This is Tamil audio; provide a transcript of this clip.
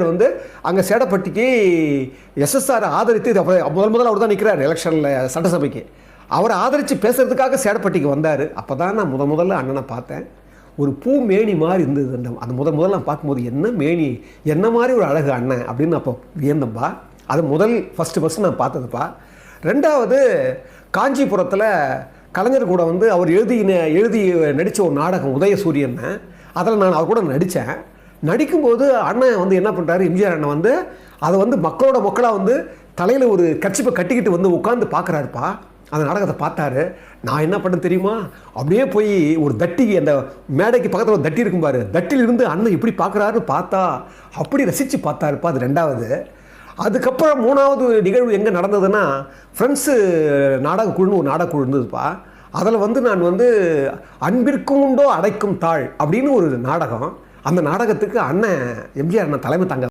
எம்ஜிஆர் வந்து அங்கே சேடப்பட்டிக்கு எஸ்எஸ்ஆர் ஆதரித்து முதல் அவர் தான் நிற்கிறார் எலெக்ஷனில் சட்டசபைக்கு. அவரை ஆதரித்து பேசுகிறதுக்காக சேடப்பட்டிக்கு வந்தார். அப்போ தான் நான் முதல்ல அண்ணனை பார்த்தேன். ஒரு பூ மேனி மாதிரி இருந்தது. அந்த முதல்ல நான் பார்க்கும்போது என்ன மேனி, என்ன மாதிரி ஒரு அழகு அண்ணன் அப்படின்னு அப்போ வியந்தம்பா. அது ஃபஸ்ட்டு நான் பார்த்ததுப்பா. ரெண்டாவது, காஞ்சிபுரத்தில் கலைஞர் கூட வந்து அவர் எழுதி நடித்த ஒரு நாடகம் உதயசூரியன். அதில் நான் அவர் கூட நடித்தேன். நடிக்கும்போது அண்ணன் வந்து என்ன பண்ணுறாரு, எம்ஜிஆர் அண்ணன் வந்து அதை வந்து மக்களாக வந்து தலையில் ஒரு கர்ச்சிப்பை கட்டிக்கிட்டு வந்து உட்காந்து பார்க்குறாருப்பா. அந்த நாடகத்தை பார்த்தாரு. நான் என்ன பண்ண தெரியுமா, அப்படியே போய் ஒரு தட்டிக்கு, அந்த மேடைக்கு பக்கத்தில் ஒரு தட்டி இருக்கும் பாரு, தட்டிலிருந்து அண்ணன் எப்படி பார்க்குறாருன்னு பார்த்தா அப்படி ரசித்து பார்த்தாருப்பா. அது ரெண்டாவது. அதுக்கப்புறம் மூணாவது நிகழ்வு எங்கே நடந்ததுன்னா, ஃப்ரெண்ட்ஸு நாடகக்குழுன்னு ஒரு நாடகக்குழு இருந்ததுப்பா. அதில் வந்து நான் வந்து அன்பிற்கும் உண்டோ அடைக்கும் தாழ் அப்படின்னு ஒரு நாடகம். அந்த நாடகத்துக்கு எம்ஜிஆர் அண்ணன் தலைமை தாங்க